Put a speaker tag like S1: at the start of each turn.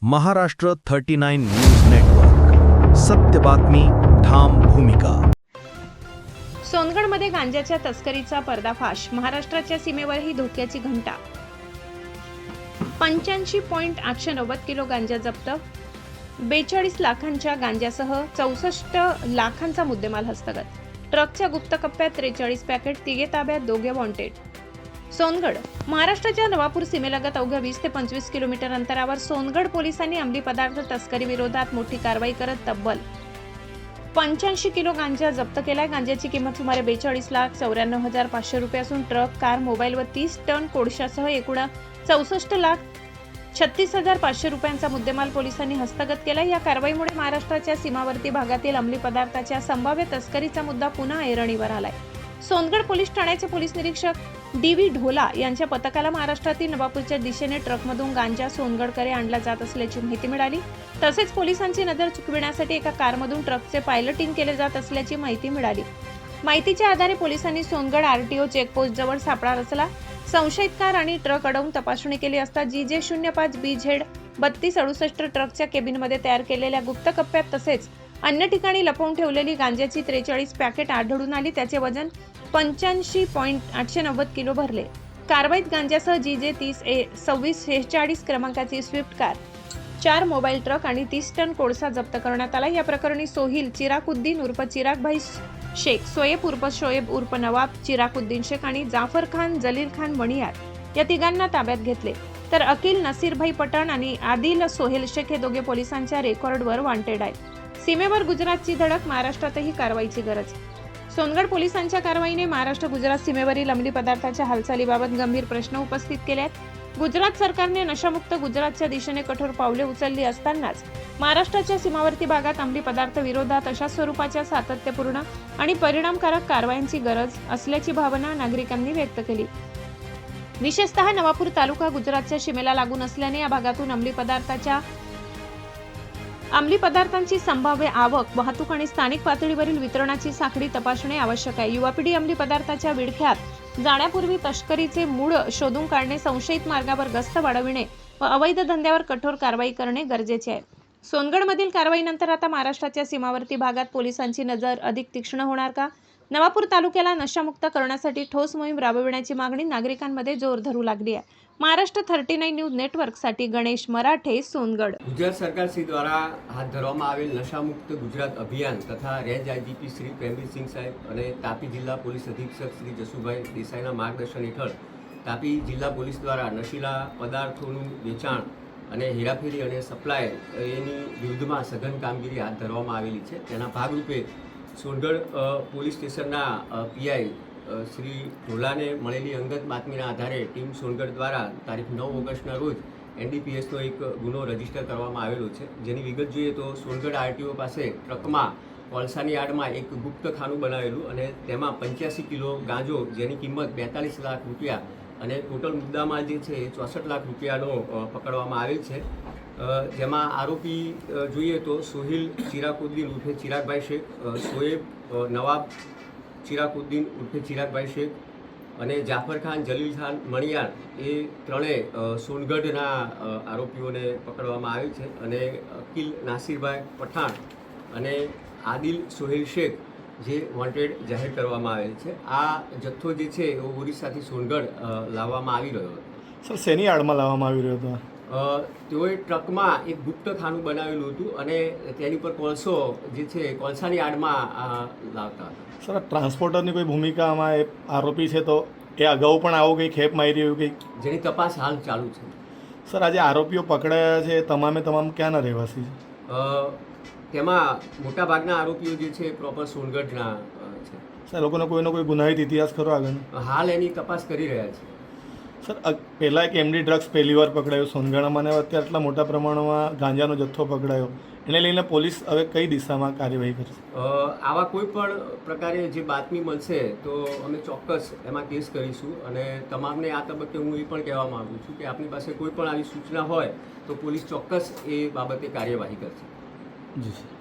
S1: Maharashtra 39 news network, सत्य बातमी, ठाम भूमिका.
S2: सोनगडमध्ये गांजाच्या तस्करीचा पर्दाफाश. महाराष्ट्राच्या सीमेवरही धोक्याची घंटा. 85.890 किलो गांजा जप्त. 42 लाखांच्या गांजासह 64 लाखांचा मुद्देमाल हस्तगत. ट्रकच्या गुप्त कप्प्यात 43 पॅकेट. तिघे ताब्यात, दोघे वॉन्टेड. सोनगड. महाराष्ट्राच्या नवापूर सीमेलगत अवघ्या 20 ते 25 किलोमीटर अंतरावर सोनगड पोलिसांनी अंमली पदार्थ तस्करी विरोधात मोठी कारवाई करत तब्बल 85 किलो गांजा जप्त केलाय. गांजाची किंमत सुमारे 42,94,500 रुपये असून ट्रक, कार, मोबाईल व 30 टन कोळशासह एकूण 64,36,500 रुपयांचा मुद्देमाल पोलिसांनी हस्तगत केला. या कारवाईमुळे महाराष्ट्राच्या सीमावर्ती भागातील अंमली पदार्थाच्या संभाव्य तस्करीचा मुद्दा पुन्हा ऐरणीवर आलाय. सोनगड पोलीस ठाण्याचे पोलीस निरीक्षक डी.व्ही. ढोला यांच्या पथकाला महाराष्ट्रातील नवापूरच्या दिशेने ट्रकमधून गांजा सोनगडकडे आणला जात असल्याची माहिती मिळाली. तसेच पोलिसांची नजर चुकविण्यासाठी एका कारमधून ट्रकचे पायलटिंग केले जात असल्याची माहिती मिळाली. माहितीच्या आधारे पोलिसांनी सोनगड आरटीओ चेकपोस्ट जवळ सापळा रचला. संशयित कार आणि ट्रक अडवून तपासणी केली असता GJ05 BZ 3268 ट्रकच्या केबिनमध्ये तयार केलेल्या गुप्त कप्प्यात तसेच अन्य ठिकाणी लपवून ठेवलेली गांजाची 43 पॅकेट आढळून आली. त्याचे वजन 85.890 किलो भरले. कारवाईत गांजासह GJ 2646 क्रमांकाची स्विफ्ट कार, 4 मोबाईल ट्रक आणि 30 टन कोळसा जप्त करण्यात आला. या प्रकरणी सोहिल चिराकुद्दीन उर्फ चिरागभाई शेख, सोएब उर्फ शोएब उर्फ नवाब चिराकुद्दीन शेख आणि जाफर खान जलील खान वणियार या तिघांना ताब्यात घेतले. तर अकिल नसीरभाई पठाण आणि आदिल सोहेल शेख हे दोघे पोलिसांच्या रेकॉर्डवर वॉन्टेड आहेत. सीमेवर गुजरातची धडक, महाराष्ट्रातही कारवाईची गरज. सोनगड पोलिसांच्या कारवाईने महाराष्ट्र गुजरात सीमेवरील अंमली पदार्थाच्या हालचालीबाबत गंभीर प्रश्न उपस्थित केले आहेत. गुजरात सरकारने नशामुक्त गुजरातच्या दिशेने कठोर पावले उचलली असतानाच महाराष्ट्राच्या सीमावर्ती भागात अंमली पदार्थ विरोधात अशा स्वरूपाच्या सातत्यपूर्ण आणि परिणामकारक कारवायांची गरज असल्याची भावना नागरिकांनी व्यक्त केली. विशेषतः नवापूर तालुका गुजरातच्या सीमेला लागून असल्याने या भागातून अंमली पदार्थांची संभाव्य आवक, वाहतूक आणि स्थानिक पातळीवरील वितरणाची साखळी तपासणे आवश्यक आहे. युवा पिढी अंमली पदार्थाच्या विळख्यात जाण्यापूर्वी तस्करीचे मूळ शोधून काढणे, संशयित मार्गावर गस्त वाढविणे व अवैध धंद्यावर कठोर कारवाई करणे गरजेचे आहे. सोनगडमधील कारवाईनंतर आता महाराष्ट्राच्या सीमावर्ती भागात पोलिसांची नजर अधिक तीक्ष्ण होणार का? नवापूर तालुक्याला नशामुक्त करण्यासाठी ठोस मोहीम राबविण्याची मागणी नागरिकांमध्ये जोर धरू लागली आहे. महाराष्ट्र 39 न्यूज नेटवर्कसाठी गणेश मराठे, सोनगड.
S3: ગુજરાત સરકાર શ્રી દ્વારા હાથ ધરવામાં આવેલ નશામુક્ત ગુજરાત અભિયાન તથા રેન્જ આઈજીપી શ્રી પ્રેમવીરસિંહ સાહેબ અને તાપી જિલ્લા પોલીસ અધિક્ષક શ્રી જસુભાઈ દેસાઈના માર્ગદર્શન હેઠળ તાપી જિલ્લા પોલીસ દ્વારા નશીલા પદાર્થોનું વેચાણ અને હેરાફેરી અને સપ્લાય એની વિરુદ્ધમાં સઘન કામગીરી હાથ ધરવામાં આવેલી છે. તેના ભાગરૂપે સોનગઢ પોલીસ સ્ટેશનના પીઆઈ શ્રી ઢોલાને મળેલી અંગત બાતમીના આધારે ટીમ સોનગઢ દ્વારા તારીખ 9 ઓગસ્ટના રોજ NDPSનો એક ગુનો રજીસ્ટર કરવામાં આવેલો છે. જેની વિગત જોઈએ તો સોનગઢ RTO પાસે ટ્રકમાં કોલસાની આડમાં એક ગુપ્ત ખાનું બનાવેલું અને તેમાં 85 કિલો ગાંજો જેની કિંમત 42 લાખ રૂપિયા અને ટોટલ મુદ્દામાલ જે છે એ 64 લાખ રૂપિયાનો પકડવામાં આવેલ છે. જેમાં આરોપી જોઈએ તો સોહિલ ચિરાગુદ્દીન ઉર્ફે ચિરાગભાઈ શેખ, શોએબ નવાબ ચિરાગુદ્દીન ઉર્ફે ચિરાગભાઈ શેખ અને જાફર ખાન જલીલ ખાન મણિયાર એ ત્રણેય સોનગઢના આરોપીઓને પકડવામાં આવેલ છે. અને અકિલ નાસિરભાઈ પઠાણ અને આદિલ સોહેલ શેખ જે વોન્ટેડ જાહેર કરવામાં આવેલ છે. આ જથ્થો જે છે એ ઓરિસ્સાથી સોનગઢ લાવવામાં આવી રહ્યો હતો.
S4: સર, શેની આડમાં લાવવામાં આવી રહ્યો હતો?
S3: તેઓએ ટ્રકમાં એક ગુપ્ત ખાનું બનાવેલું હતું અને તેની પર કોલસો જે છે કોલસાની આડમાં લાવતા હતા.
S4: સર, ટ્રાન્સપોર્ટરની કોઈ ભૂમિકા આમાં આરોપી છે તો એ અગાઉ પણ આવો કંઈ ખેપ મારી રહ્યું કંઈ?
S3: જેની તપાસ હાલ ચાલુ છે.
S4: સર, આજે આરોપીઓ પકડાયા છે તમામ ક્યાંના રહેવાસી છે?
S3: તેમાં મોટાભાગના આરોપીઓ જે છે પ્રોપર સોનગઢના છે.
S4: સર, લોકોનો કોઈનો કોઈ ગુનાહિત ઇતિહાસ ખરો આગળ?
S3: હાલ એની તપાસ કરી રહ્યા છે.
S4: સર, પહેલાં એક MD ડ્રગ્સ પહેલી વાર પકડાયો સોનગઢમાં અને અત્યારે આટલા મોટા પ્રમાણમાં ગાંજાનો જથ્થો પકડાયો, એને લઈને પોલીસ હવે કઈ દિશામાં કાર્યવાહી કરશે?
S3: આવા કોઈ પણ પ્રકારે જે બાતમી મળશે તો અમે ચોક્કસ એમાં કેસ કરીશું. અને તમામને આ તબક્કે હું એ પણ કહેવા માગું છું કે આપની પાસે કોઈ પણ આવી સૂચના હોય તો પોલીસ ચોક્કસ એ બાબતે કાર્યવાહી કરશે.
S4: જી સર.